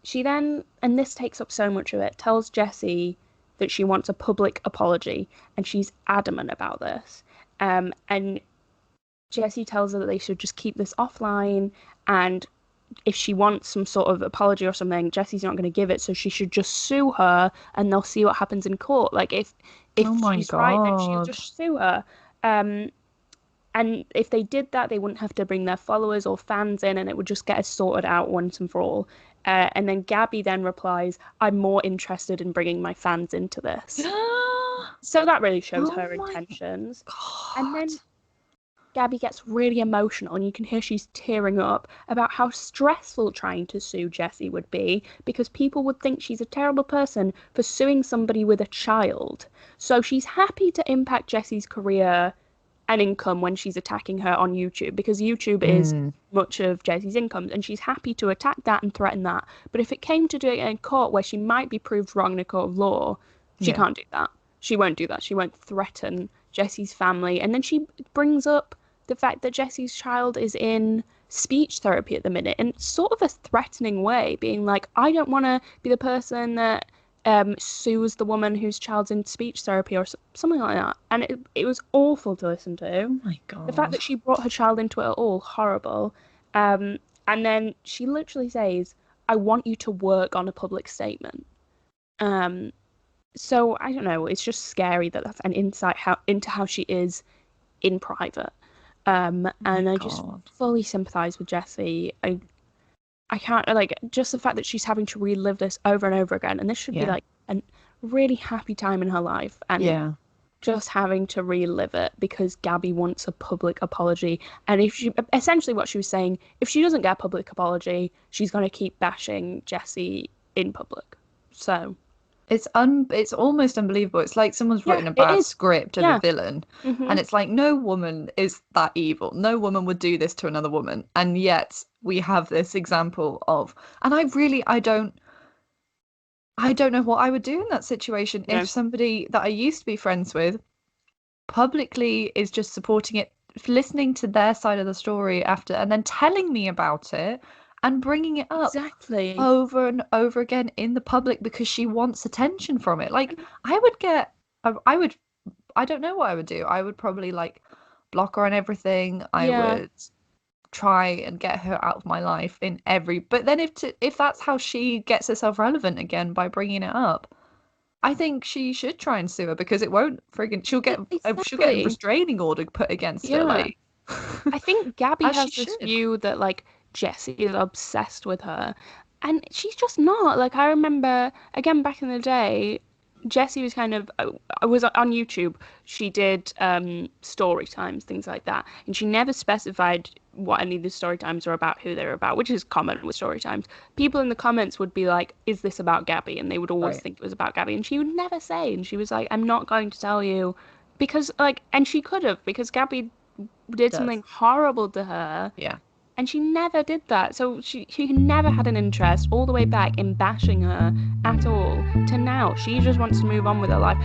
she then, and this takes up so much of it, tells Jessi that she wants a public apology, and she's adamant about this. And Jessi tells her that they should just keep this offline, and if she wants some sort of apology or something, Jessi's not going to give it, so she should just sue her, and they'll see what happens in court. Like if Oh my she's right, then she'll God. just sue her. Um, and if they did that, they wouldn't have to bring their followers or fans in, and it would just get it sorted out once and for all. And then Gabbie then replies, "I'm more interested in bringing my fans into this." So that really shows Oh her my intentions. And God. then Gabbie gets really emotional, and you can hear she's tearing up about how stressful trying to sue Jessi would be because people would think she's a terrible person for suing somebody with a child. So she's happy to impact Jessi's career and income when she's attacking her on YouTube because YouTube is Mm, much of Jessi's income, and she's happy to attack that and threaten that. But if it came to doing it in court where she might be proved wrong in a court of law, she yeah. can't do that. She won't do that. She won't threaten Jessi's family. And then she brings up the fact that Jessi's child is in speech therapy at the minute in sort of a threatening way, being like, I don't want to be the person that sues the woman whose child's in speech therapy or something like that. And it was awful to listen to. Oh my The fact God. that she brought her child into it at all, horrible. Um, and then she literally says, I want you to work on a public statement. Um, so I don't know, it's just scary that that's an insight into how she is in private. Oh my And I just God. fully sympathize with Jessi. I can't like just the fact that she's having to relive this over and over again, and this should be Yeah. like a really happy time in her life, and Yeah. just having to relive it because Gabbie wants a public apology. And if she essentially what she was saying, if she doesn't get a public apology, she's gonna keep bashing Jessi in public. So It's almost unbelievable. It's like someone's yeah, written a it bad is. script of a Yeah. villain, Hmm. and it's like no woman is that evil. No woman would do this to another woman. And yet we have this example of, and I don't know what I would do in that situation if No. somebody that I used to be friends with publicly is just supporting it, listening to their side of the story after, and then telling me about it and bringing it up Exactly. over and over again in the public because she wants attention from it. Like, I would get, I would, I don't know what I would do. I would probably like block her on everything. I Yeah. would try and get her out of my life in every. But then if that's how she gets herself relevant again by bringing it up, I think she should try and sue her because it won't friggin' she'll get a Exactly. restraining order put against her. Yeah. Like, I think Gabbie as she has this should. view that like Jessi is obsessed with her, and she's just not. Like I remember again back in the day, Jessi was kind of I was on YouTube. She did story times, things like that, and she never specified what any of the story times were about, who they were about, which is common with story times. People in the comments would be like, "Is this about Gabbie?" And they would always Right. think it was about Gabbie, and she would never say. And she was like, "I'm not going to tell you." Because like, and she could have, because Gabbie did Does. something horrible to her, Yeah. and she never did that. So she never had an interest all the way back in bashing her at all to now. She just wants to move on with her life.